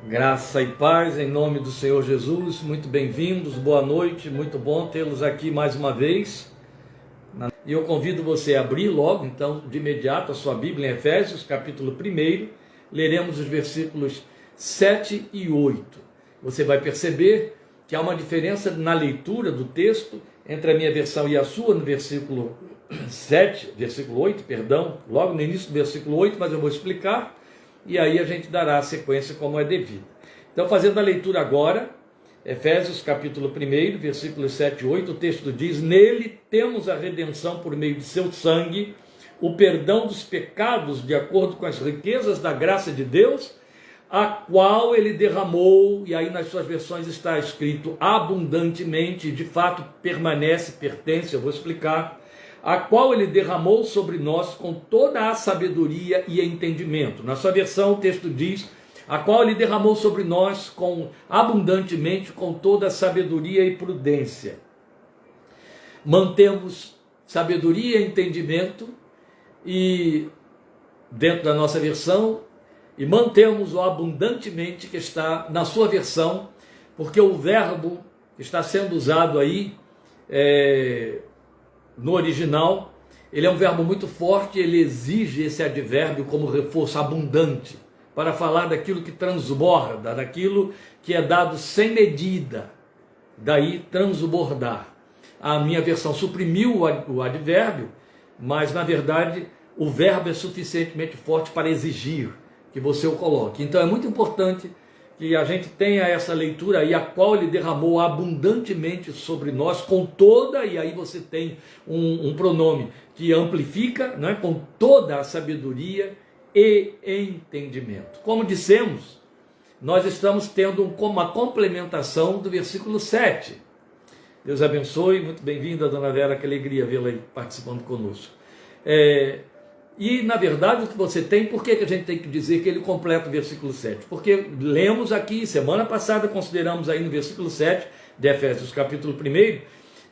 Graça e paz em nome do Senhor Jesus, muito bem-vindos, boa noite, muito bom tê-los aqui mais uma vez. E eu convido você a abrir logo, então, de imediato, a sua Bíblia em Efésios, capítulo 1, leremos os versículos 7 e 8. Você vai perceber que há uma diferença na leitura do texto entre a minha versão e a sua, no versículo 8, logo no início do versículo 8, mas eu vou explicar. E aí a gente dará a sequência como é devida. Então, fazendo a leitura agora, Efésios capítulo 1, versículos 7 e 8, o texto diz: nele temos a redenção por meio de seu sangue, o perdão dos pecados de acordo com as riquezas da graça de Deus, a qual ele derramou, e aí nas suas versões está escrito abundantemente, de fato pertence, eu vou explicar, a qual ele derramou sobre nós com toda a sabedoria e entendimento. Na sua versão o texto diz: a qual ele derramou sobre nós abundantemente com toda a sabedoria e prudência. Mantemos sabedoria e entendimento e dentro da nossa versão, e mantemos o abundantemente que está na sua versão, porque o verbo que está sendo usado aí no original, ele é um verbo muito forte, ele exige esse advérbio como reforço abundante, para falar daquilo que transborda, daquilo que é dado sem medida, daí transbordar. A minha versão suprimiu o advérbio, mas na verdade o verbo é suficientemente forte para exigir que você o coloque. Então é muito importante que a gente tenha essa leitura aí, a qual ele derramou abundantemente sobre nós, com toda, e aí você tem um pronome que amplifica, né, com toda a sabedoria e entendimento. Como dissemos, nós estamos tendo uma complementação do versículo 7. Deus abençoe, muito bem-vinda, dona Vera, que alegria vê-la aí participando conosco. E, na verdade, o que você tem, por que a gente tem que dizer que ele completa o versículo 7? Porque lemos aqui, semana passada, consideramos aí no versículo 7 de Efésios capítulo 1,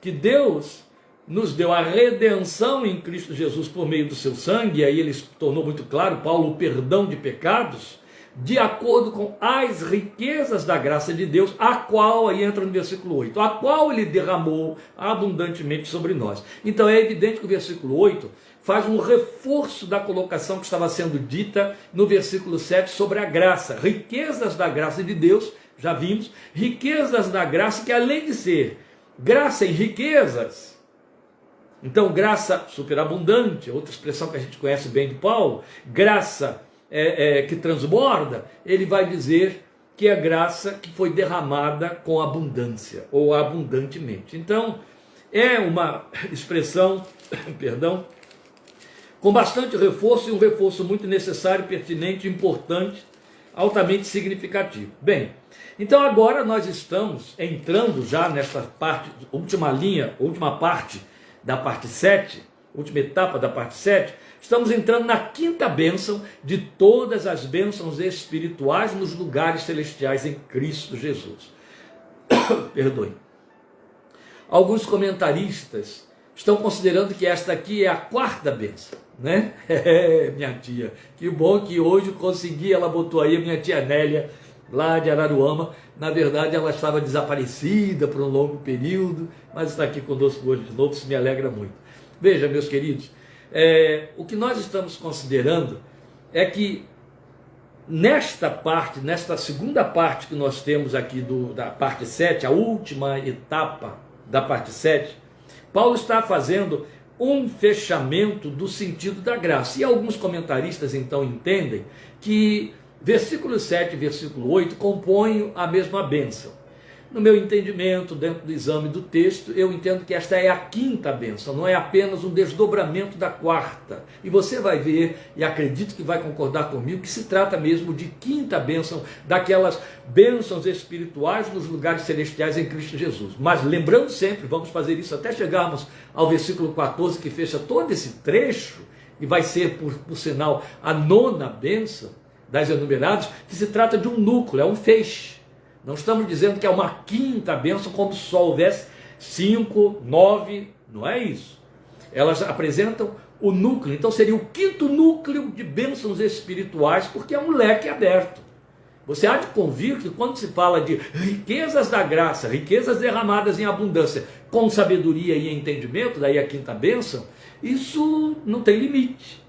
que Deus nos deu a redenção em Cristo Jesus por meio do seu sangue, e aí ele tornou muito claro, Paulo, o perdão de pecados, de acordo com as riquezas da graça de Deus, a qual, aí entra no versículo 8, a qual ele derramou abundantemente sobre nós. Então é evidente que o versículo 8 faz um reforço da colocação que estava sendo dita no versículo 7 sobre a graça, riquezas da graça de Deus, já vimos, riquezas da graça que além de ser graça em riquezas, então graça superabundante, outra expressão que a gente conhece bem de Paulo, graça que transborda, ele vai dizer que é graça que foi derramada com abundância, ou abundantemente. Então, é uma expressão, com bastante reforço, e um reforço muito necessário, pertinente, importante, altamente significativo. Bem, então agora nós estamos entrando já nessa parte, última parte da parte 7, última etapa da parte 7, estamos entrando na quinta bênção de todas as bênçãos espirituais nos lugares celestiais em Cristo Jesus. Perdoe. Alguns comentaristas estão considerando que esta aqui é a quarta bênção, né? Minha tia, que bom que hoje consegui, ela botou aí a minha tia Nélia, lá de Araruama. Na verdade ela estava desaparecida por um longo período, mas está aqui conosco hoje de novo, isso me alegra muito. Veja, meus queridos, o que nós estamos considerando é que nesta segunda parte que nós temos aqui da parte 7, a última etapa da parte 7, Paulo está fazendo um fechamento do sentido da graça. E alguns comentaristas então entendem que versículo 7 e versículo 8 compõem a mesma bênção. No meu entendimento, dentro do exame do texto, eu entendo que esta é a quinta bênção, não é apenas um desdobramento da quarta. E você vai ver, e acredito que vai concordar comigo, que se trata mesmo de quinta bênção, daquelas bênçãos espirituais nos lugares celestiais em Cristo Jesus. Mas lembrando sempre, vamos fazer isso até chegarmos ao versículo 14, que fecha todo esse trecho, e vai ser, por sinal, a nona bênção das enumeradas, que se trata de um núcleo, é um feixe. Não estamos dizendo que é uma quinta bênção, como se só houvesse 5, 9, não é isso. Elas apresentam o núcleo, então seria o quinto núcleo de bênçãos espirituais, porque é um leque aberto. Você há de convir que quando se fala de riquezas da graça, riquezas derramadas em abundância, com sabedoria e entendimento, daí a quinta bênção, isso não tem limite.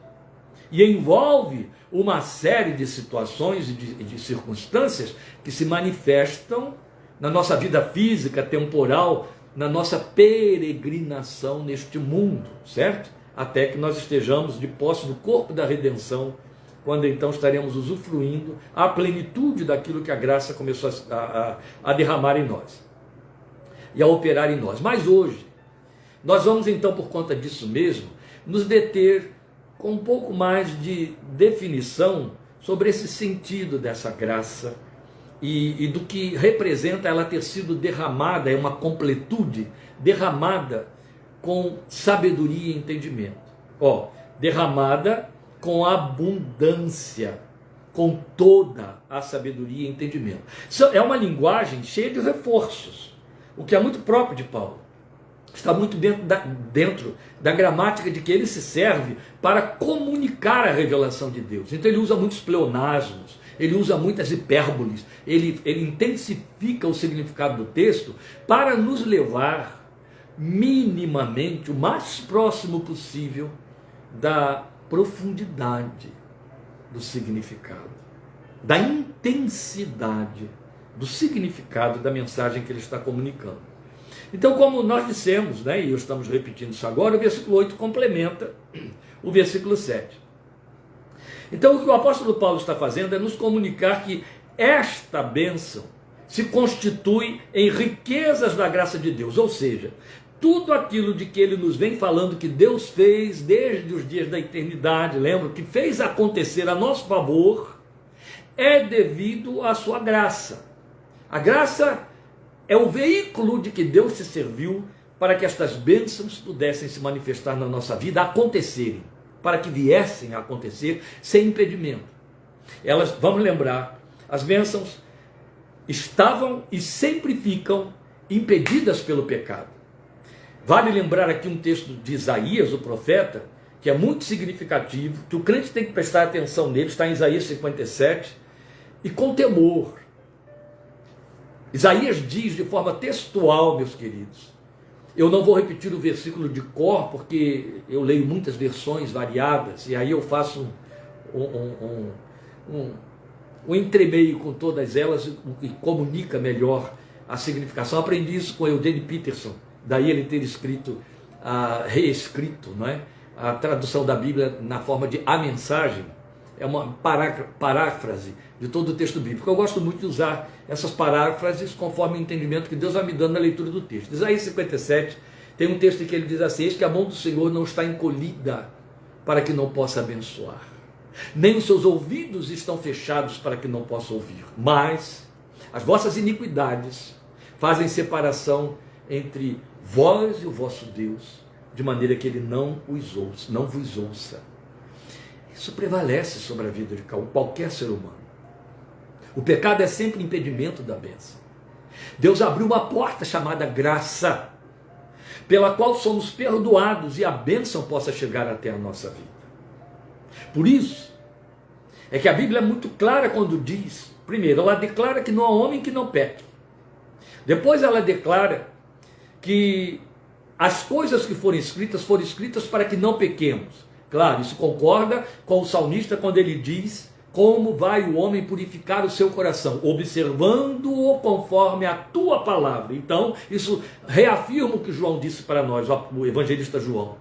E envolve uma série de situações e de circunstâncias que se manifestam na nossa vida física, temporal, na nossa peregrinação neste mundo, certo? Até que nós estejamos de posse do corpo da redenção, quando então estaremos usufruindo a plenitude daquilo que a graça começou a derramar em nós e a operar em nós. Mas hoje, nós vamos então, por conta disso mesmo, nos deter com um pouco mais de definição sobre esse sentido dessa graça e do que representa ela ter sido derramada, é uma completude, derramada com sabedoria e entendimento. Derramada com abundância, com toda a sabedoria e entendimento. Isso é uma linguagem cheia de reforços, o que é muito próprio de Paulo. Está muito dentro da gramática de que ele se serve para comunicar a revelação de Deus. Então ele usa muitos pleonasmos, ele usa muitas hipérboles, ele intensifica o significado do texto para nos levar minimamente, o mais próximo possível, da profundidade do significado, da intensidade do significado da mensagem que ele está comunicando. Então, como nós dissemos, e estamos repetindo isso agora, o versículo 8 complementa o versículo 7. Então, o que o apóstolo Paulo está fazendo é nos comunicar que esta bênção se constitui em riquezas da graça de Deus, ou seja, tudo aquilo de que ele nos vem falando que Deus fez desde os dias da eternidade, lembra? Que fez acontecer a nosso favor, é devido à sua graça. A graça é o veículo de que Deus se serviu para que estas bênçãos pudessem se manifestar na nossa vida, acontecerem, para que viessem a acontecer sem impedimento. Elas, vamos lembrar, as bênçãos estavam e sempre ficam impedidas pelo pecado. Vale lembrar aqui um texto de Isaías, o profeta, que é muito significativo, que o crente tem que prestar atenção nele, está em Isaías 57, e com temor. Isaías diz de forma textual, meus queridos, eu não vou repetir o versículo de cor, porque eu leio muitas versões variadas, e aí eu faço um entremeio com todas elas e comunica melhor a significação. Aprendi isso com Eugene Peterson, daí ele ter escrito, reescrito, a tradução da Bíblia na forma de a mensagem, é uma paráfrase de todo o texto bíblico. Eu gosto muito de usar essas paráfrases conforme o entendimento que Deus vai me dando na leitura do texto. Isaías 57 tem um texto em que ele diz assim: eis que a mão do Senhor não está encolhida para que não possa abençoar, nem os seus ouvidos estão fechados para que não possa ouvir, mas as vossas iniquidades fazem separação entre vós e o vosso Deus, de maneira que ele não vos ouça. Isso prevalece sobre a vida de qualquer ser humano. O pecado é sempre impedimento da bênção. Deus abriu uma porta chamada graça, pela qual somos perdoados e a bênção possa chegar até a nossa vida. Por isso, é que a Bíblia é muito clara quando diz, primeiro, ela declara que não há homem que não peque. Depois ela declara que as coisas que foram escritas para que não pequemos. Claro, isso concorda com o salmista quando ele diz como vai o homem purificar o seu coração, observando-o conforme a tua palavra. Então, isso reafirma o que João disse para nós, o evangelista João.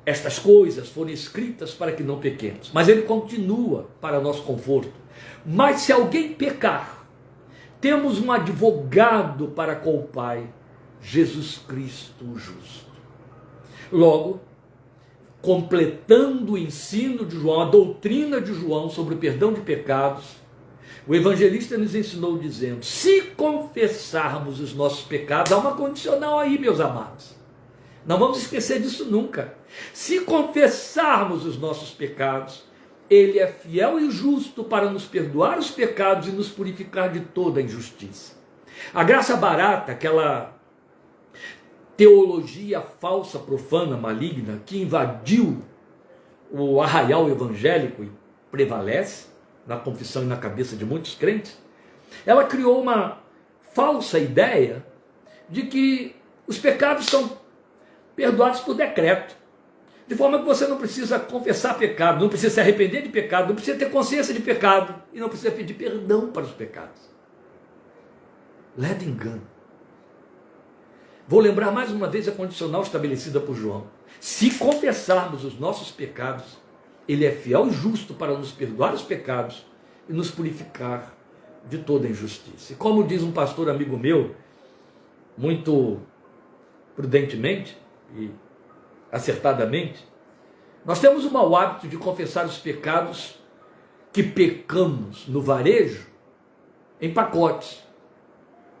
Estas coisas foram escritas para que não pequemos. Mas ele continua para nosso conforto. Mas se alguém pecar, temos um advogado para com o Pai, Jesus Cristo o justo. Logo, completando o ensino de João, a doutrina de João sobre o perdão de pecados, o evangelista nos ensinou dizendo: se confessarmos os nossos pecados, há uma condicional aí, meus amados. Não vamos esquecer disso nunca. Se confessarmos os nossos pecados, ele é fiel e justo para nos perdoar os pecados e nos purificar de toda a injustiça. A graça barata, aquela teologia falsa, profana, maligna, que invadiu o arraial evangélico e prevalece, na confissão e na cabeça de muitos crentes, ela criou uma falsa ideia de que os pecados são perdoados por decreto. De forma que você não precisa confessar pecado, não precisa se arrepender de pecado, não precisa ter consciência de pecado e não precisa pedir perdão para os pecados. Ledo engano. Vou lembrar mais uma vez a condicional estabelecida por João. Se confessarmos os nossos pecados, Ele é fiel e justo para nos perdoar os pecados e nos purificar de toda injustiça. E como diz um pastor amigo meu, muito prudentemente e acertadamente, nós temos o mau hábito de confessar os pecados que pecamos no varejo em pacotes.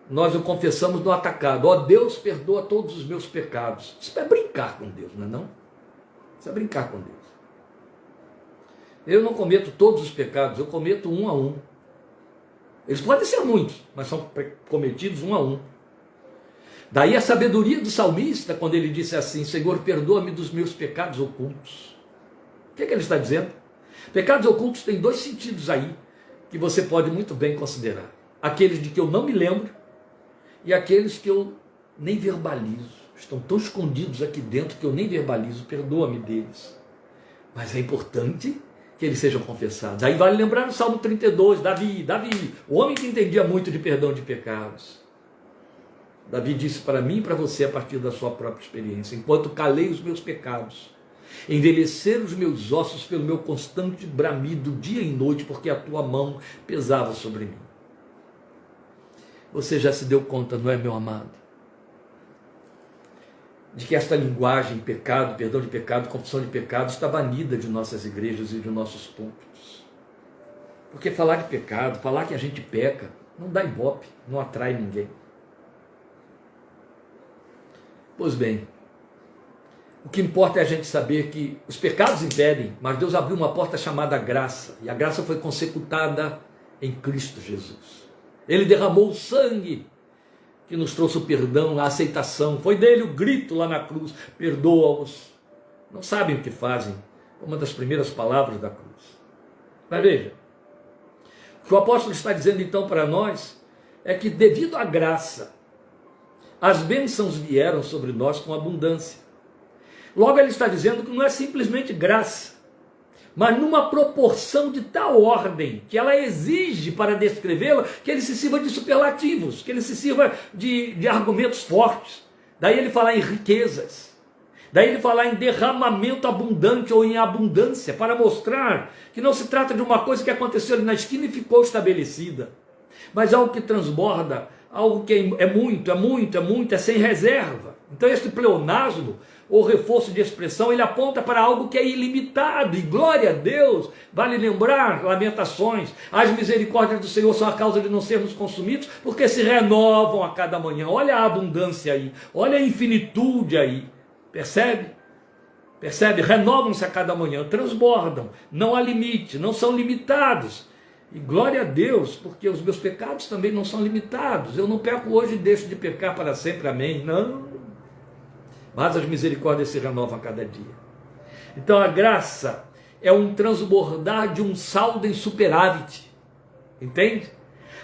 Nós o confessamos no atacado. Ó Deus, perdoa todos os meus pecados. Isso é brincar com Deus, não é não? Isso é brincar com Deus. Eu não cometo todos os pecados, eu cometo um a um. Eles podem ser muitos, mas são cometidos um a um. Daí a sabedoria do salmista, quando ele disse assim: Senhor, perdoa-me dos meus pecados ocultos. O que ele está dizendo? Pecados ocultos têm dois sentidos aí, que você pode muito bem considerar. Aqueles de que eu não me lembro, e aqueles que eu nem verbalizo. Estão tão escondidos aqui dentro que eu nem verbalizo. Perdoa-me deles. Mas é importante que eles sejam confessados. Aí vale lembrar o Salmo 32, Davi, o homem que entendia muito de perdão de pecados. Davi disse para mim e para você a partir da sua própria experiência: enquanto calei os meus pecados, envelheceram os meus ossos pelo meu constante bramido dia e noite, porque a tua mão pesava sobre mim. Você já se deu conta, não é, meu amado, de que esta linguagem, pecado, perdão de pecado, confissão de pecado, está banida de nossas igrejas e de nossos púlpitos? Porque falar de pecado, falar que a gente peca, não dá ibope, não atrai ninguém. Pois bem, o que importa é a gente saber que os pecados impedem, mas Deus abriu uma porta chamada graça, e a graça foi consecutada em Cristo Jesus. Ele derramou o sangue que nos trouxe o perdão, a aceitação. Foi dele o grito lá na cruz: perdoa-os, não sabem o que fazem. Uma das primeiras palavras da cruz. Mas veja, o que o apóstolo está dizendo então para nós é que, devido à graça, as bênçãos vieram sobre nós com abundância. Logo ele está dizendo que não é simplesmente graça, mas numa proporção de tal ordem que ela exige, para descrevê-la, que ele se sirva de superlativos, que ele se sirva de argumentos fortes. Daí ele fala em riquezas, daí ele fala em derramamento abundante ou em abundância, para mostrar que não se trata de uma coisa que aconteceu ali na esquina e ficou estabelecida, mas algo que transborda, algo que é muito, é sem reserva. Então este pleonasmo, ou reforço de expressão, ele aponta para algo que é ilimitado, e glória a Deus. Vale lembrar, Lamentações: as misericórdias do Senhor são a causa de não sermos consumidos, porque se renovam a cada manhã. Olha a abundância aí, olha a infinitude aí, percebe? Renovam-se a cada manhã, transbordam, não há limite, não são limitados. E glória a Deus, porque os meus pecados também não são limitados. Eu não peco hoje e deixo de pecar para sempre, amém? Não. Mas as misericórdias se renovam a cada dia. Então a graça é um transbordar de um saldo em superávit. Entende?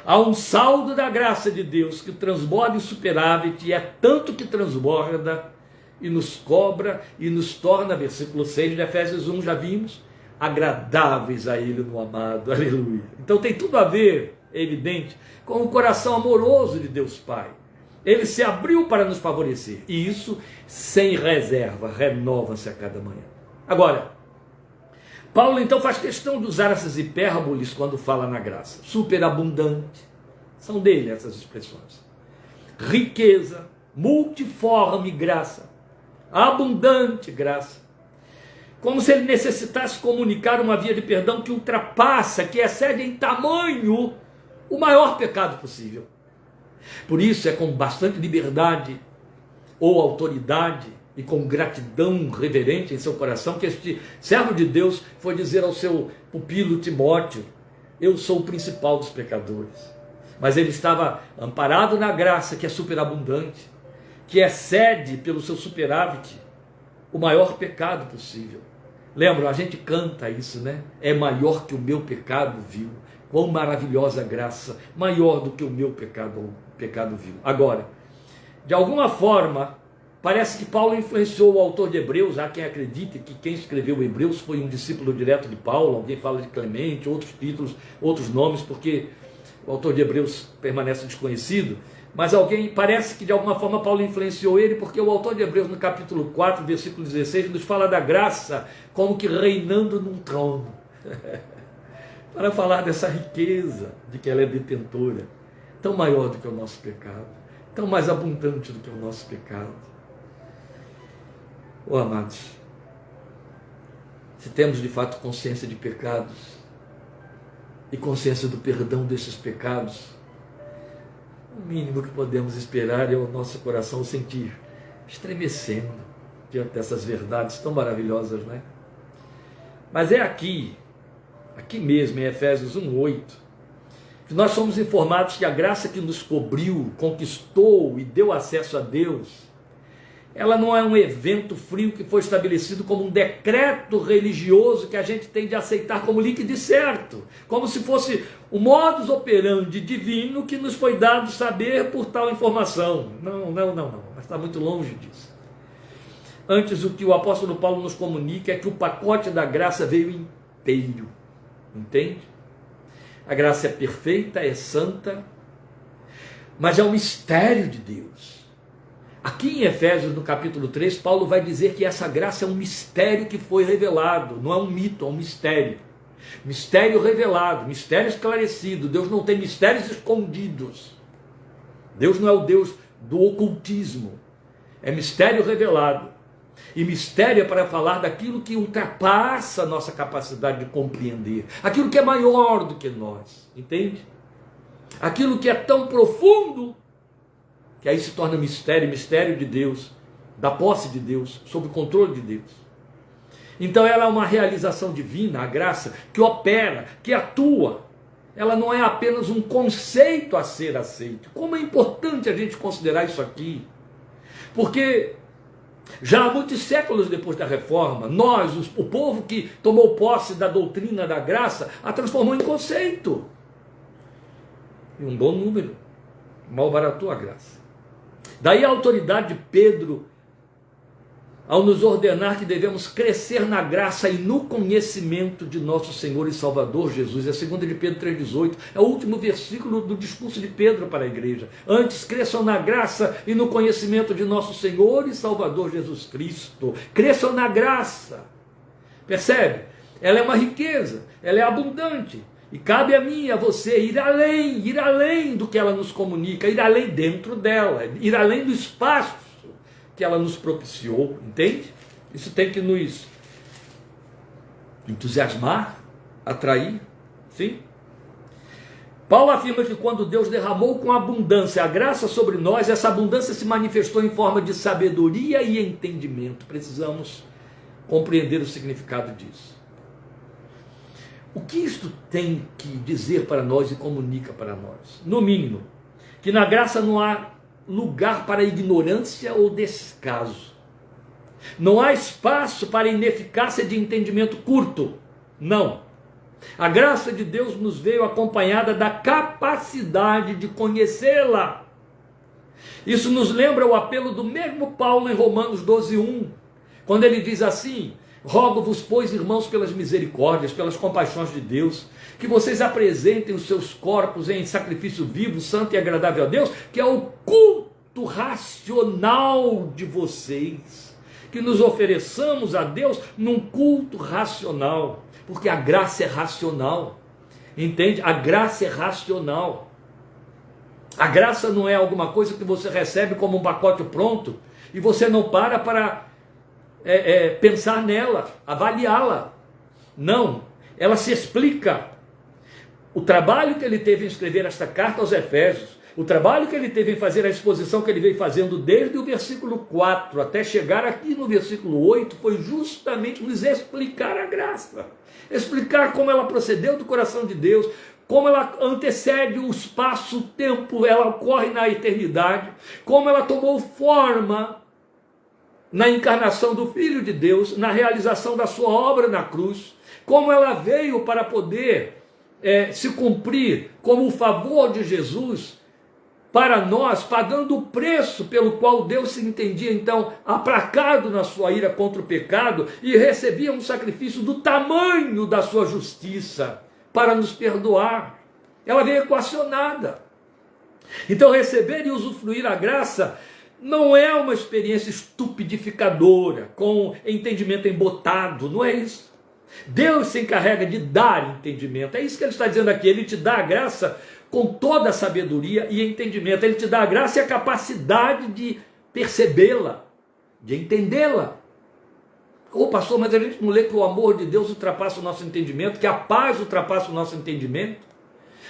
Há um saldo da graça de Deus que transborda em superávit, e é tanto que transborda e nos cobra e nos torna, versículo 6 de Efésios 1, já vimos, agradáveis a Ele no amado, aleluia. Então tem tudo a ver, é evidente, com o coração amoroso de Deus Pai. Ele se abriu para nos favorecer, e isso sem reserva, renova-se a cada manhã. Agora, Paulo então faz questão de usar essas hipérboles quando fala na graça. Superabundante, são dele essas expressões. Riqueza, multiforme graça, abundante graça. Como se ele necessitasse comunicar uma via de perdão que ultrapassa, que excede em tamanho o maior pecado possível. Por isso é com bastante liberdade ou autoridade e com gratidão reverente em seu coração que este servo de Deus foi dizer ao seu pupilo Timóteo: eu sou o principal dos pecadores. Mas ele estava amparado na graça que é superabundante, que excede pelo seu superávit o maior pecado possível. Lembra, a gente canta isso, né? É maior que o meu pecado vil. Quão maravilhosa graça, maior do que o meu pecado vil. Agora, de alguma forma, parece que Paulo influenciou o autor de Hebreus. Há quem acredite que quem escreveu Hebreus foi um discípulo direto de Paulo. Alguém fala de Clemente, outros títulos, outros nomes, porque o autor de Hebreus permanece desconhecido. Mas alguém, parece que de alguma forma Paulo influenciou ele, porque o autor de Hebreus, no capítulo 4, versículo 16, nos fala da graça como que reinando num trono. Para falar dessa riqueza, de que ela é detentora, tão maior do que o nosso pecado, tão mais abundante do que o nosso pecado. Oh, amados, se temos de fato consciência de pecados, e consciência do perdão desses pecados, o mínimo que podemos esperar é o nosso coração sentir estremecendo diante dessas verdades tão maravilhosas, né? Mas é aqui mesmo, em Efésios 1:8, que nós somos informados que a graça que nos cobriu, conquistou e deu acesso a Deus, ela não é um evento frio que foi estabelecido como um decreto religioso que a gente tem de aceitar como líquido certo, como se fosse o modus operandi divino que nos foi dado saber por tal informação. Não, mas está muito longe disso. Antes, o que o apóstolo Paulo nos comunica é que o pacote da graça veio inteiro, entende? A graça é perfeita, é santa, mas é um mistério de Deus. Aqui em Efésios, no capítulo 3, Paulo vai dizer que essa graça é um mistério que foi revelado, não é um mito, é um mistério. Mistério revelado, mistério esclarecido. Deus não tem mistérios escondidos. Deus não é o Deus do ocultismo. É mistério revelado. E mistério é para falar daquilo que ultrapassa a nossa capacidade de compreender. Aquilo que é maior do que nós, entende? Aquilo que é tão profundo que aí se torna mistério, mistério de Deus, da posse de Deus, sob o controle de Deus. Então ela é uma realização divina, a graça, que opera, que atua. Ela não é apenas um conceito a ser aceito. Como é importante a gente considerar isso aqui. Porque já há muitos séculos depois da reforma, nós, o povo que tomou posse da doutrina da graça, a transformou em conceito. E um bom número malbaratou a graça. Daí a autoridade de Pedro, ao nos ordenar que devemos crescer na graça e no conhecimento de nosso Senhor e Salvador Jesus. É 2 de Pedro 3,18, é o último versículo do discurso de Pedro para a igreja. Antes cresçam na graça e no conhecimento de nosso Senhor e Salvador Jesus Cristo. Cresçam na graça. Percebe? Ela é uma riqueza, ela é abundante. E cabe a mim e a você ir além do que ela nos comunica, ir além dentro dela, ir além do espaço que ela nos propiciou, entende? Isso tem que nos entusiasmar, atrair, sim? Paulo afirma que quando Deus derramou com abundância a graça sobre nós, essa abundância se manifestou em forma de sabedoria e entendimento. Precisamos compreender o significado disso. O que isto tem que dizer para nós e comunica para nós? No mínimo, que na graça não há lugar para ignorância ou descaso. Não há espaço para ineficácia de entendimento curto. Não. A graça de Deus nos veio acompanhada da capacidade de conhecê-la. Isso nos lembra o apelo do mesmo Paulo em Romanos 12:1, quando ele diz assim: rogo-vos, pois, irmãos, pelas misericórdias, pelas compaixões de Deus, que vocês apresentem os seus corpos em sacrifício vivo, santo e agradável a Deus, que é o culto racional de vocês. Que nos ofereçamos a Deus num culto racional, porque a graça é racional, entende? A graça é racional. A graça não é alguma coisa que você recebe como um pacote pronto e você não para pensar nela, avaliá-la. Não, ela se explica. O trabalho que ele teve em escrever esta carta aos Efésios, o trabalho que ele teve em fazer a exposição que ele veio fazendo desde o versículo 4 até chegar aqui no versículo 8, foi justamente nos explicar a graça, explicar como ela procedeu do coração de Deus, como ela antecede o espaço, o tempo, ela ocorre na eternidade, como ela tomou forma na encarnação do Filho de Deus, na realização da sua obra na cruz, como ela veio para poder se cumprir como o favor de Jesus para nós, pagando o preço pelo qual Deus se entendia então aplacado na sua ira contra o pecado e recebia um sacrifício do tamanho da sua justiça para nos perdoar. Ela veio equacionada. Então receber e usufruir a graça não é uma experiência estupidificadora, com entendimento embotado, não é isso. Deus se encarrega de dar entendimento, é isso que ele está dizendo aqui. Ele te dá a graça com toda a sabedoria e entendimento. Ele te dá a graça e a capacidade de percebê-la, de entendê-la. Ô pastor, mas a gente não lê que o amor de Deus ultrapassa o nosso entendimento, que a paz ultrapassa o nosso entendimento?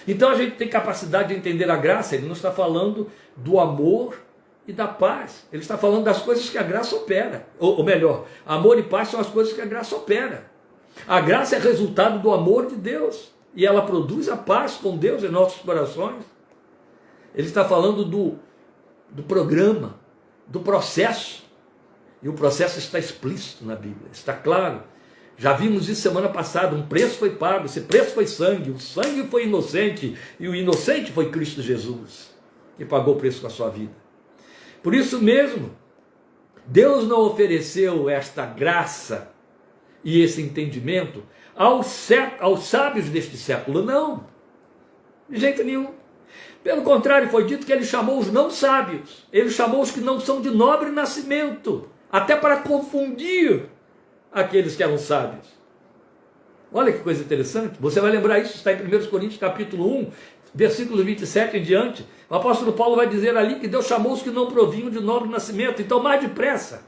Então a gente tem capacidade de entender a graça. Ele não está falando do amor e da paz. Ele está falando das coisas que a graça opera. Ou melhor, amor e paz são as coisas que a graça opera. A graça é resultado do amor de Deus. E ela produz a paz com Deus em nossos corações. Ele está falando do programa, do processo. E o processo está explícito na Bíblia, está claro. Já vimos isso semana passada, um preço foi pago, esse preço foi sangue, o sangue foi inocente, e o inocente foi Cristo Jesus, que pagou o preço com a sua vida. Por isso mesmo, Deus não ofereceu esta graça e esse entendimento aos sábios deste século, não, de jeito nenhum. Pelo contrário, foi dito que ele chamou os não sábios, ele chamou os que não são de nobre nascimento, até para confundir aqueles que eram sábios. Olha que coisa interessante, você vai lembrar isso, está em 1 Coríntios capítulo 1, versículo 27 em diante. O apóstolo Paulo vai dizer ali que Deus chamou os que não provinham de nobre nascimento. Então, mais depressa,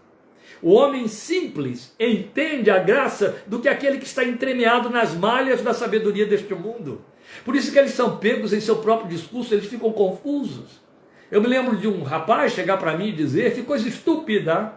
o homem simples entende a graça do que aquele que está entremeado nas malhas da sabedoria deste mundo. Por isso que eles são pegos em seu próprio discurso, eles ficam confusos. Eu me lembro de um rapaz chegar para mim e dizer: que coisa estúpida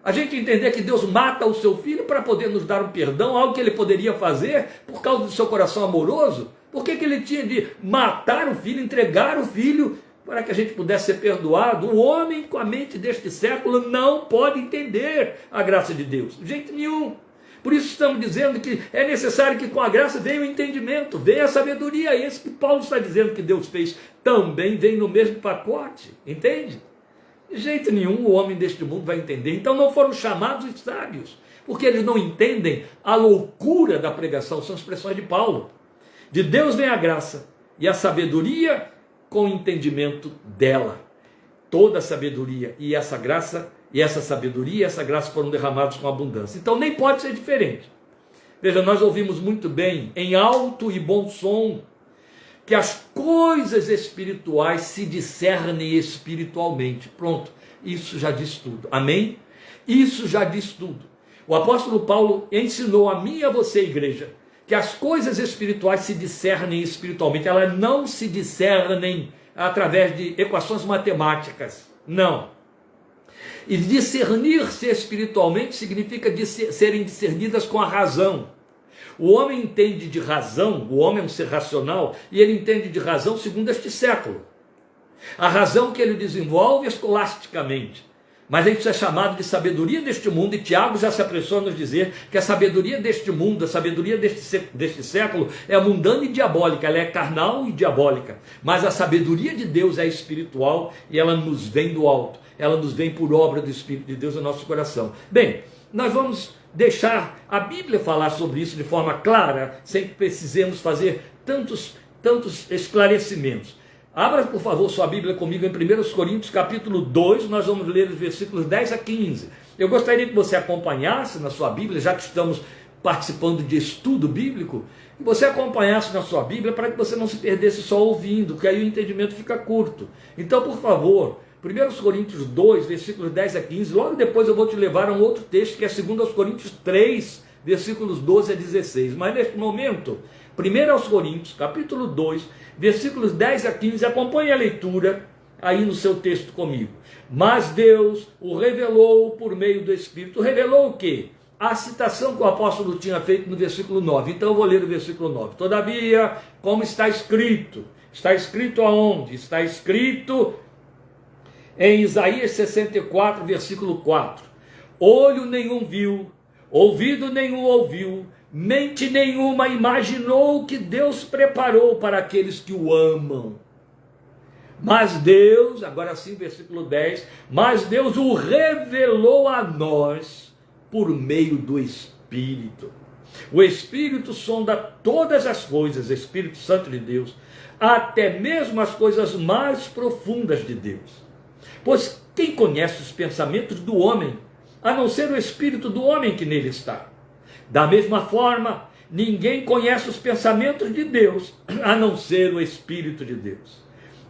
a gente entender que Deus mata o seu filho para poder nos dar um perdão, algo que ele poderia fazer por causa do seu coração amoroso. Por que ele tinha de matar o filho, entregar o filho para que a gente pudesse ser perdoado? O homem com a mente deste século não pode entender a graça de Deus, de jeito nenhum. Por isso estamos dizendo que é necessário que com a graça venha o entendimento, venha a sabedoria. Esse que Paulo está dizendo que Deus fez também vem no mesmo pacote, entende? De jeito nenhum o homem deste mundo vai entender. Então não foram chamados os sábios, porque eles não entendem a loucura da pregação. São expressões de Paulo. De Deus vem a graça e a sabedoria com o entendimento dela. Toda a sabedoria e essa graça, e essa sabedoria e essa graça foram derramados com abundância. Então nem pode ser diferente. Veja, nós ouvimos muito bem, em alto e bom som, que as coisas espirituais se discernem espiritualmente. Pronto, isso já diz tudo. Amém? Isso já diz tudo. O apóstolo Paulo ensinou a mim e a você, igreja, que as coisas espirituais se discernem espiritualmente. Elas não se discernem através de equações matemáticas. Não. E discernir-se espiritualmente significa serem discernidas com a razão. O homem entende de razão, o homem é um ser racional, e ele entende de razão segundo este século. A razão que ele desenvolve escolasticamente. Mas isso é chamado de sabedoria deste mundo, e Tiago já se apressou a nos dizer que a sabedoria deste mundo, a sabedoria deste século é mundana e diabólica, ela é carnal e diabólica. Mas a sabedoria de Deus é espiritual e ela nos vem do alto, ela nos vem por obra do Espírito de Deus no nosso coração. Bem, nós vamos deixar a Bíblia falar sobre isso de forma clara, sem que precisemos fazer tantos esclarecimentos. Abra, por favor, sua Bíblia comigo em 1 Coríntios, capítulo 2, nós vamos ler os versículos 10 a 15. Eu gostaria que você acompanhasse na sua Bíblia, já que estamos participando de estudo bíblico, que você acompanhasse na sua Bíblia para que você não se perdesse só ouvindo, que aí o entendimento fica curto. Então, por favor, 1 Coríntios 2, versículos 10 a 15, logo depois eu vou te levar a um outro texto, que é 2 Coríntios 3, versículos 12 a 16. Mas neste momento, 1 Coríntios, capítulo 2, versículos 10 a 15, acompanhe a leitura aí no seu texto comigo. Mas Deus o revelou por meio do Espírito. Revelou o quê? A citação que o apóstolo tinha feito no versículo 9. Então eu vou ler o versículo 9. Todavia, como está escrito aonde? Está escrito em Isaías 64, versículo 4. olho nenhum viu, ouvido nenhum ouviu, mente nenhuma imaginou o que Deus preparou para aqueles que o amam. Mas Deus, agora sim, versículo 10, mas Deus o revelou a nós por meio do Espírito. O Espírito sonda todas as coisas, Espírito Santo de Deus, até mesmo as coisas mais profundas de Deus. Pois quem conhece os pensamentos do homem, a não ser o Espírito do homem que nele está? Da mesma forma, ninguém conhece os pensamentos de Deus, a não ser o Espírito de Deus.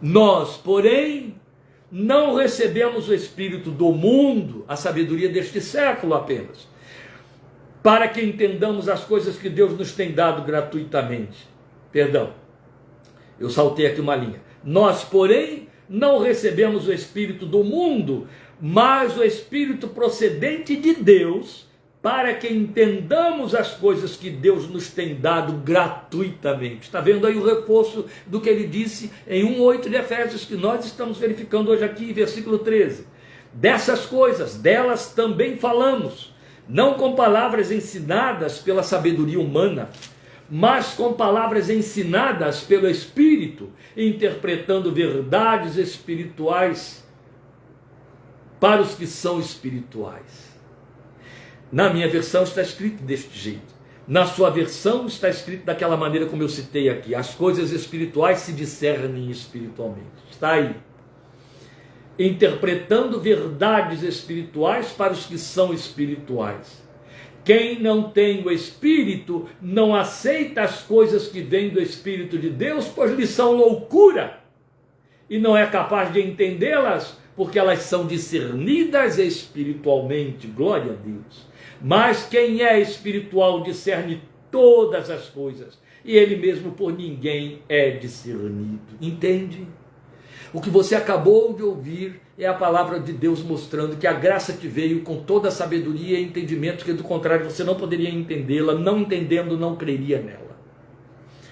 Nós, porém, não recebemos o Espírito do mundo, a sabedoria deste século apenas, para que entendamos as coisas que Deus nos tem dado gratuitamente. Perdão, eu saltei aqui uma linha. Nós, porém, não recebemos o Espírito do mundo, mas o Espírito procedente de Deus, para que entendamos as coisas que Deus nos tem dado gratuitamente. Está vendo aí o reforço do que ele disse em 1:8 de Efésios, que nós estamos verificando hoje aqui, versículo 13. Dessas coisas, delas também falamos, não com palavras ensinadas pela sabedoria humana, mas com palavras ensinadas pelo Espírito, interpretando verdades espirituais para os que são espirituais. Na minha versão está escrito deste jeito. Na sua versão está escrito daquela maneira como eu citei aqui. As coisas espirituais se discernem espiritualmente. Está aí. Interpretando verdades espirituais para os que são espirituais. Quem não tem o Espírito não aceita as coisas que vêm do Espírito de Deus, pois lhe são loucura. E não é capaz de entendê-las, porque elas são discernidas espiritualmente. Glória a Deus. Mas quem é espiritual discerne todas as coisas, e ele mesmo por ninguém é discernido. Entende? O que você acabou de ouvir é a palavra de Deus mostrando que a graça te veio com toda a sabedoria e entendimento, que do contrário você não poderia entendê-la, não entendendo, não creria nela.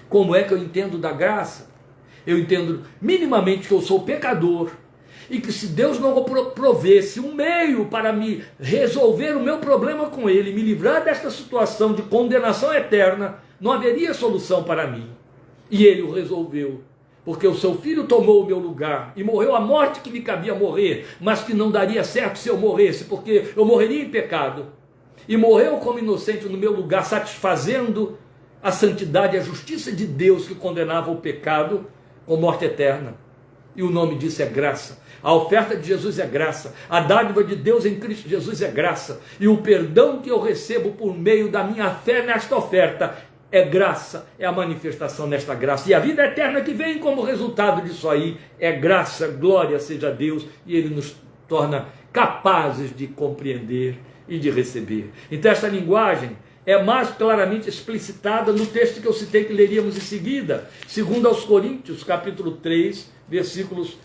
Como é que eu entendo da graça? Eu entendo minimamente que eu sou pecador, e que se Deus não provesse um meio para me resolver o meu problema com ele, me livrar desta situação de condenação eterna, não haveria solução para mim. E ele o resolveu, porque o seu filho tomou o meu lugar e morreu a morte que me cabia morrer, mas que não daria certo se eu morresse, porque eu morreria em pecado. E morreu como inocente no meu lugar, satisfazendo a santidade e a justiça de Deus, que condenava o pecado com morte eterna. E o nome disso é graça. A oferta de Jesus é graça. A dádiva de Deus em Cristo Jesus é graça. E o perdão que eu recebo por meio da minha fé nesta oferta é graça. É a manifestação nesta graça. E a vida eterna que vem como resultado disso aí é graça. Glória seja a Deus. E Ele nos torna capazes de compreender e de receber. Então esta linguagem é mais claramente explicitada no texto que eu citei, que leríamos em seguida, 2 aos Coríntios, capítulo 3, versículos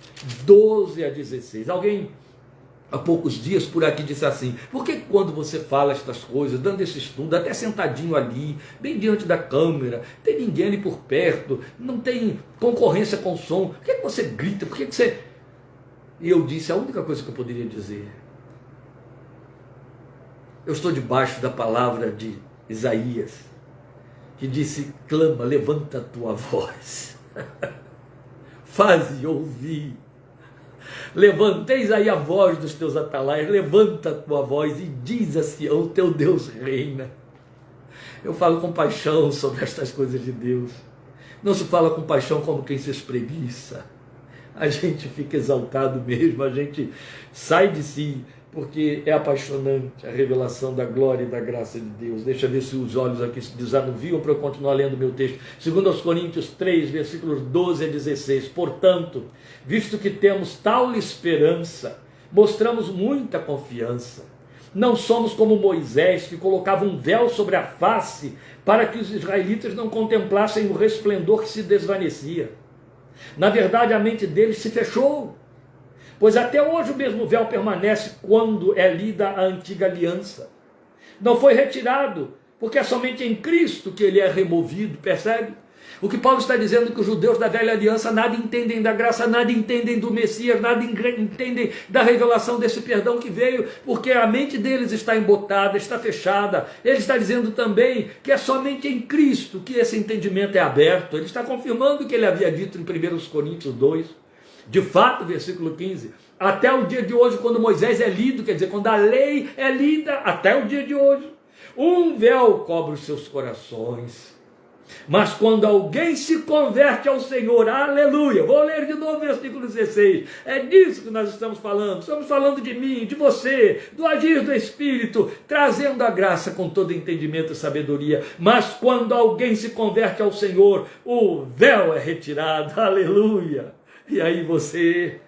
12 a 16. Alguém, há poucos dias por aqui, disse assim: por que quando você fala estas coisas, dando esse estudo, até sentadinho ali, bem diante da câmera, tem ninguém ali por perto, não tem concorrência com o som, por que você grita, por que você... E eu disse a única coisa que eu poderia dizer: eu estou debaixo da palavra de Isaías, que disse: clama, levanta a tua voz, faze ouvir, levanteis aí a voz dos teus atalaias, levanta a tua voz e diz a Sião: o teu Deus reina. Eu falo com paixão sobre estas coisas de Deus. Não se fala com paixão como quem se espreguiça. A gente fica exaltado mesmo, a gente sai de si, porque é apaixonante a revelação da glória e da graça de Deus. Deixa eu ver se os olhos aqui se desanuviam para eu continuar lendo o meu texto. 2 aos Coríntios 3, versículos 12 a 16. Portanto, visto que temos tal esperança, mostramos muita confiança. Não somos como Moisés, que colocava um véu sobre a face para que os israelitas não contemplassem o resplendor que se desvanecia. Na verdade, a mente deles se fechou, pois até hoje o mesmo véu permanece quando é lida a antiga aliança. Não foi retirado, porque é somente em Cristo que ele é removido, percebe? O que Paulo está dizendo é que os judeus da velha aliança nada entendem da graça, nada entendem do Messias, nada entendem da revelação desse perdão que veio, porque a mente deles está embotada, está fechada. Ele está dizendo também que é somente em Cristo que esse entendimento é aberto. Ele está confirmando o que ele havia dito em 1 Coríntios 2. De fato, versículo 15, até o dia de hoje, quando Moisés é lido, quer dizer, quando a lei é lida, até o dia de hoje, um véu cobre os seus corações. Mas quando alguém se converte ao Senhor, aleluia, vou ler de novo o versículo 16, é disso que nós estamos falando de mim, de você, do agir do Espírito, trazendo a graça com todo entendimento e sabedoria. Mas quando alguém se converte ao Senhor, o véu é retirado, aleluia. E aí você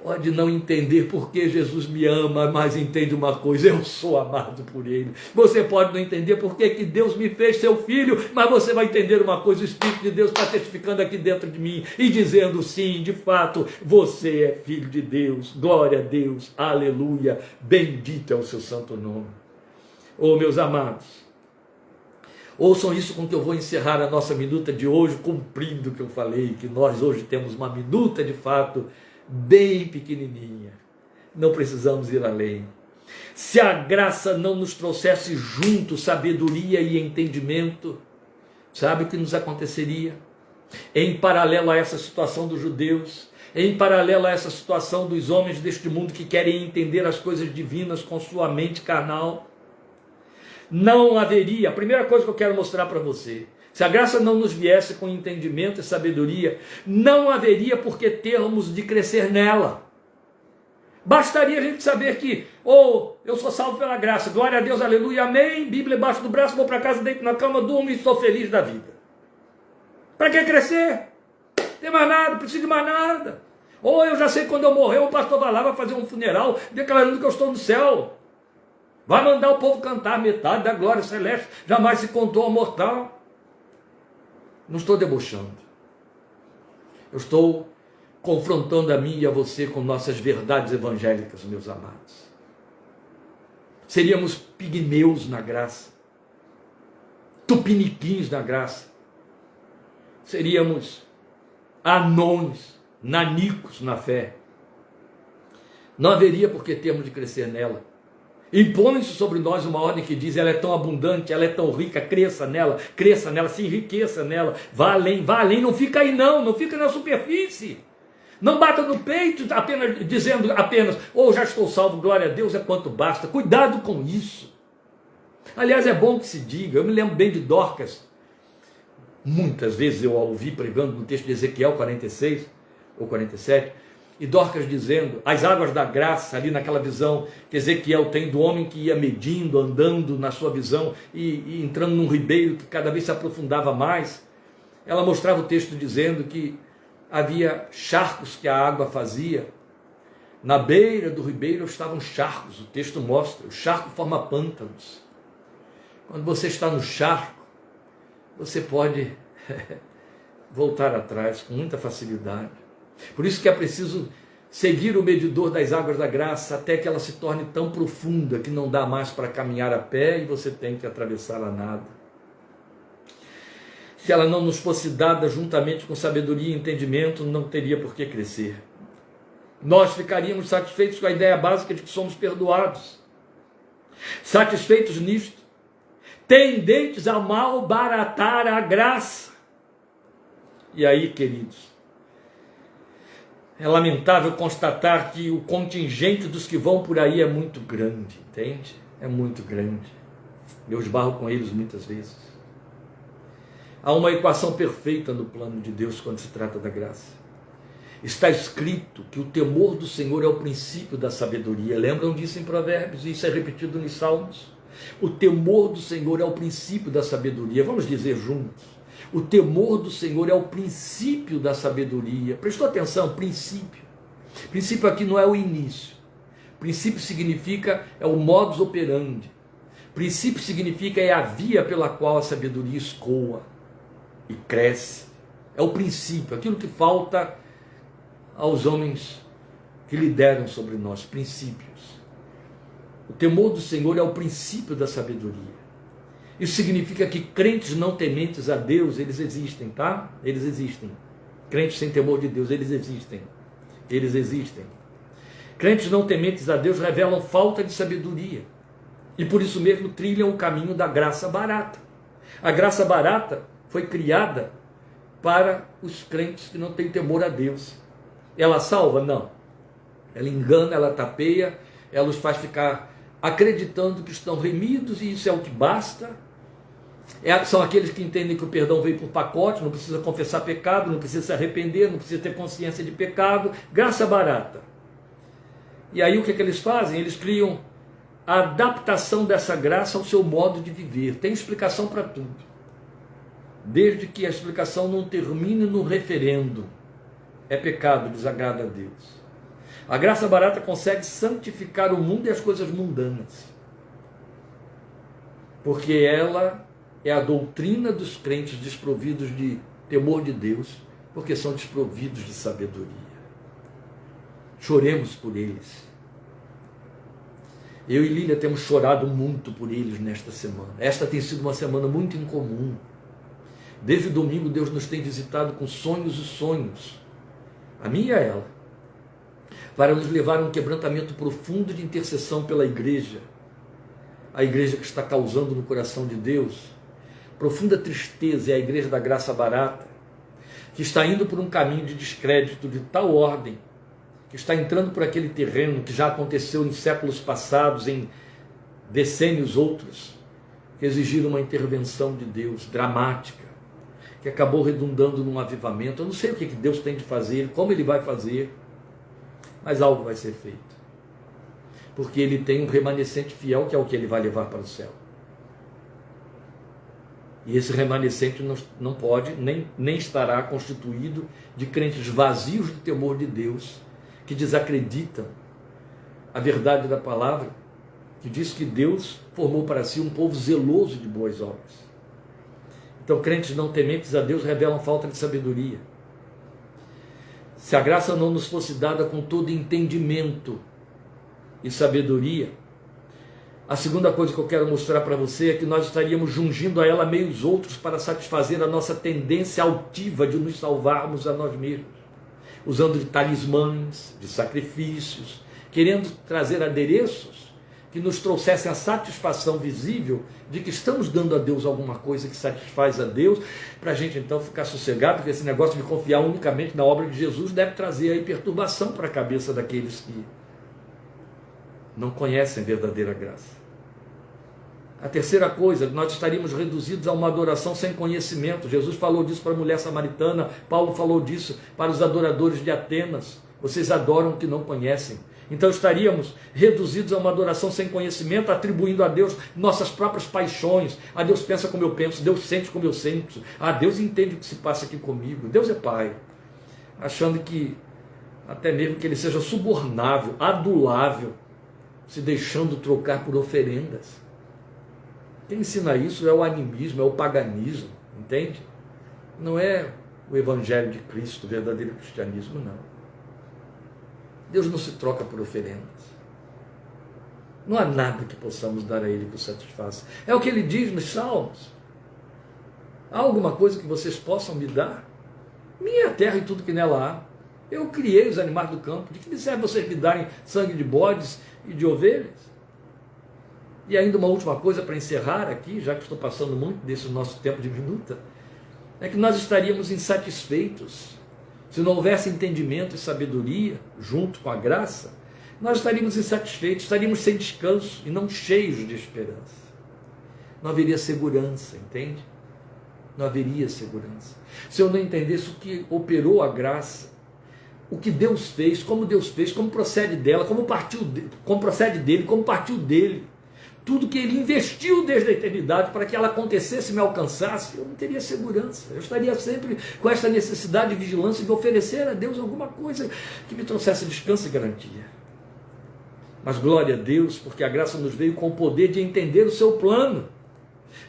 pode não entender porque Jesus me ama, mas entende uma coisa, eu sou amado por Ele. Você pode não entender porque que Deus me fez seu filho, mas você vai entender uma coisa, o Espírito de Deus está testificando aqui dentro de mim e dizendo sim, de fato, você é filho de Deus, glória a Deus, aleluia, bendito é o seu santo nome. Oh, meus amados, ouçam isso com que eu vou encerrar a nossa minuta de hoje, cumprindo o que eu falei, que nós hoje temos uma minuta de fato bem pequenininha, não precisamos ir além. Se a graça não nos trouxesse junto sabedoria e entendimento, sabe o que nos aconteceria? Em paralelo a essa situação dos judeus, em paralelo a essa situação dos homens deste mundo que querem entender as coisas divinas com sua mente carnal, não haveria, a primeira coisa que eu quero mostrar para você, se a graça não nos viesse com entendimento e sabedoria, não haveria por que termos de crescer nela. Bastaria a gente saber que, eu sou salvo pela graça, glória a Deus, aleluia, amém, Bíblia embaixo do braço, vou para casa, deito na cama, durmo e estou feliz da vida. Para que crescer? Não tem mais nada, não preciso de mais nada. Ou eu já sei que quando eu morrer, o pastor vai lá, vai fazer um funeral, declarando que eu estou no céu. Vai mandar o povo cantar metade da glória celeste, jamais se contou ao mortal. Não estou debochando. Eu estou confrontando a mim e a você com nossas verdades evangélicas, meus amados. Seríamos pigmeus na graça, tupiniquins na graça. Seríamos anões, nanicos na fé. Não haveria por que termos de crescer nela. Impõe-se sobre nós uma ordem que diz, ela é tão abundante, ela é tão rica, cresça nela, se enriqueça nela, vá além, não fica aí não fica na superfície. Não bata no peito dizendo apenas, já estou salvo, glória a Deus, é quanto basta. Cuidado com isso. Aliás, é bom que se diga, eu me lembro bem de Dorcas, muitas vezes eu a ouvi pregando no texto de Ezequiel 46 ou 47, e Dorcas dizendo, as águas da graça, ali naquela visão que Ezequiel tem do homem que ia medindo, andando na sua visão e entrando num ribeiro que cada vez se aprofundava mais, ela mostrava o texto dizendo que havia charcos que a água fazia, na beira do ribeiro estavam charcos, o texto mostra, o charco forma pântanos. Quando você está no charco, você pode voltar atrás com muita facilidade. Por isso que é preciso seguir o medidor das águas da graça até que ela se torne tão profunda que não dá mais para caminhar a pé e você tem que atravessar a nado. Se ela não nos fosse dada juntamente com sabedoria e entendimento, não teria por que crescer. Nós ficaríamos satisfeitos com a ideia básica de que somos perdoados, satisfeitos nisto, tendentes a malbaratar a graça. E aí, queridos, é lamentável constatar que o contingente dos que vão por aí é muito grande, entende? É muito grande. Eu esbarro com eles muitas vezes. Há uma equação perfeita no plano de Deus quando se trata da graça. Está escrito que o temor do Senhor é o princípio da sabedoria. Lembram disso em Provérbios? Isso é repetido nos Salmos. O temor do Senhor é o princípio da sabedoria. Vamos dizer juntos. O temor do Senhor é o princípio da sabedoria. Prestou atenção? Princípio. Princípio aqui não é o início. Princípio significa, é o modus operandi. Princípio significa, é a via pela qual a sabedoria escoa e cresce. É o princípio, aquilo que falta aos homens que lideram sobre nós, princípios. O temor do Senhor é o princípio da sabedoria. Isso significa que crentes não tementes a Deus, eles existem, tá? Eles existem. Crentes sem temor de Deus, eles existem. Eles existem. Crentes não tementes a Deus revelam falta de sabedoria. E por isso mesmo trilham o caminho da graça barata. A graça barata foi criada para os crentes que não têm temor a Deus. Ela salva? Não. Ela engana, ela tapeia, ela os faz ficar acreditando que estão remidos e isso é o que basta. São aqueles que entendem que o perdão veio por pacote, não precisa confessar pecado, não precisa se arrepender, não precisa ter consciência de pecado. Graça barata. E aí o que eles fazem? Eles criam a adaptação dessa graça ao seu modo de viver. Tem explicação para tudo. Desde que a explicação não termine no referendo. É pecado, desagrada a Deus. A graça barata consegue santificar o mundo e as coisas mundanas. Porque ela é a doutrina dos crentes desprovidos de temor de Deus, porque são desprovidos de sabedoria. Choremos por eles. Eu e Lília temos chorado muito por eles nesta semana. Esta tem sido uma semana muito incomum. Desde o domingo Deus nos tem visitado com sonhos e sonhos, a mim e a ela, para nos levar a um quebrantamento profundo de intercessão pela igreja. A igreja que está causando no coração de Deus profunda tristeza é a igreja da graça barata, que está indo por um caminho de descrédito de tal ordem, que está entrando por aquele terreno que já aconteceu em séculos passados, em decênios outros, que exigiram uma intervenção de Deus dramática, que acabou redundando num avivamento. Eu não sei o que Deus tem de fazer, como Ele vai fazer, mas algo vai ser feito. Porque Ele tem um remanescente fiel, que é o que Ele vai levar para o céu. E esse remanescente não pode, nem estará constituído de crentes vazios de temor de Deus, que desacreditam a verdade da palavra, que diz que Deus formou para si um povo zeloso de boas obras. Então, crentes não tementes a Deus revelam falta de sabedoria. Se a graça não nos fosse dada com todo entendimento e sabedoria, a segunda coisa que eu quero mostrar para você é que nós estaríamos jungindo a ela meios outros para satisfazer a nossa tendência altiva de nos salvarmos a nós mesmos, usando de talismãs, de sacrifícios, querendo trazer adereços que nos trouxessem a satisfação visível de que estamos dando a Deus alguma coisa que satisfaz a Deus, para a gente então ficar sossegado, porque esse negócio de confiar unicamente na obra de Jesus deve trazer aí perturbação para a cabeça daqueles que não conhecem a verdadeira graça. A terceira coisa, nós estaríamos reduzidos a uma adoração sem conhecimento. Jesus falou disso para a mulher samaritana, Paulo falou disso para os adoradores de Atenas. Vocês adoram o que não conhecem. Então estaríamos reduzidos a uma adoração sem conhecimento, atribuindo a Deus nossas próprias paixões. A Deus pensa como eu penso, Deus sente como eu sinto. Deus entende o que se passa aqui comigo. Deus é Pai. Achando que até mesmo que Ele seja subornável, adulável, se deixando trocar por oferendas. Quem ensina isso é o animismo, é o paganismo, entende? Não é o Evangelho de Cristo, o verdadeiro cristianismo, não. Deus não se troca por oferendas. Não há nada que possamos dar a Ele que o satisfaça. É o que Ele diz nos Salmos. Há alguma coisa que vocês possam me dar? Minha é a terra e tudo que nela há. Eu criei os animais do campo. De que me serve vocês me darem sangue de bodes e de ovelhas? E ainda uma última coisa para encerrar aqui, já que estou passando muito desse nosso tempo de minuta, é que nós estaríamos insatisfeitos. Se não houvesse entendimento e sabedoria, junto com a graça, nós estaríamos insatisfeitos, estaríamos sem descanso e não cheios de esperança. Não haveria segurança, entende? Não haveria segurança. Se eu não entendesse o que operou a graça, o que Deus fez, como procede dela, como procede dele, como partiu dele, tudo que Ele investiu desde a eternidade para que ela acontecesse e me alcançasse, eu não teria segurança. Eu estaria sempre com essa necessidade de vigilância de oferecer a Deus alguma coisa que me trouxesse descanso e garantia. Mas glória a Deus, porque a graça nos veio com o poder de entender o seu plano,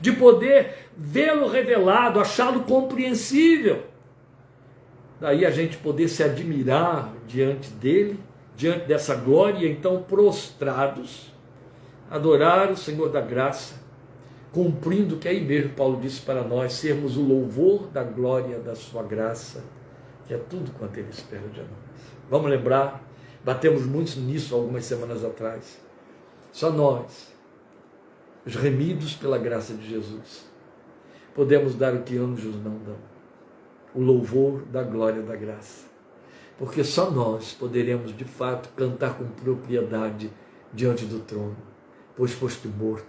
de poder vê-lo revelado, achá-lo compreensível. Daí a gente poder se admirar diante dele, diante dessa glória, e então prostrados, adorar o Senhor da graça, cumprindo o que aí mesmo Paulo disse para nós, sermos o louvor da glória da sua graça, que é tudo quanto ele espera de nós. Vamos lembrar, batemos muito nisso algumas semanas atrás, só nós, os remidos pela graça de Jesus, podemos dar o que anjos não dão, o louvor da glória da graça, porque só nós poderemos de fato cantar com propriedade diante do trono, pois foste morto,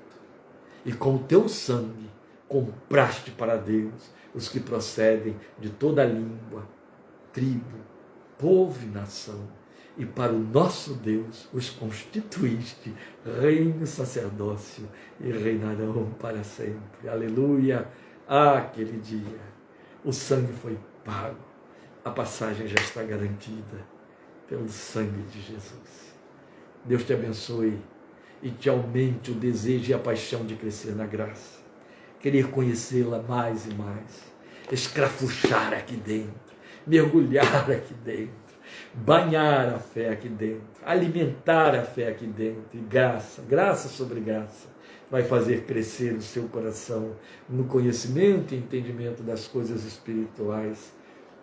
e com o teu sangue compraste para Deus os que procedem de toda língua, tribo, povo e nação, e para o nosso Deus os constituíste reino, sacerdócio, e reinarão para sempre. Aleluia! Aquele dia, o sangue foi pago, a passagem já está garantida pelo sangue de Jesus. Deus te abençoe e te aumente o desejo e a paixão de crescer na graça, querer conhecê-la mais e mais, escrafuchar aqui dentro, mergulhar aqui dentro, banhar a fé aqui dentro, alimentar a fé aqui dentro, e graça sobre graça, vai fazer crescer o seu coração no conhecimento e entendimento das coisas espirituais,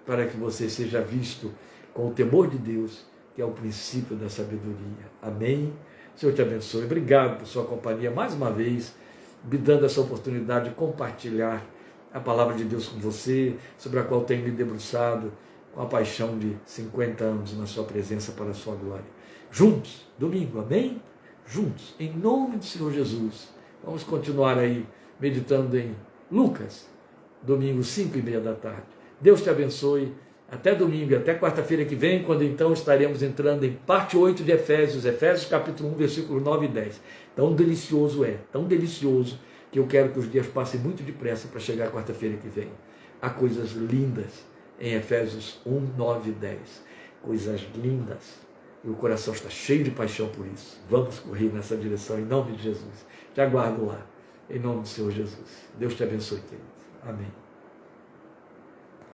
para que você seja visto com o temor de Deus, que é o princípio da sabedoria. Amém? Senhor te abençoe. Obrigado por sua companhia mais uma vez, me dando essa oportunidade de compartilhar a palavra de Deus com você, sobre a qual tenho me debruçado com a paixão de 50 anos na sua presença para a sua glória. Juntos, domingo, amém? Juntos, em nome do Senhor Jesus. Vamos continuar aí meditando em Lucas, domingo 5:30 da tarde. Deus te abençoe. Até domingo, até quarta-feira que vem, quando então estaremos entrando em parte 8 de Efésios, Efésios capítulo 1, versículos 9 e 10. Tão delicioso, que eu quero que os dias passem muito depressa para chegar quarta-feira que vem. Há coisas lindas em Efésios 1, 9 e 10. Coisas lindas. E o coração está cheio de paixão por isso. Vamos correr nessa direção em nome de Jesus. Te aguardo lá, em nome do Senhor Jesus. Deus te abençoe, querido. Amém.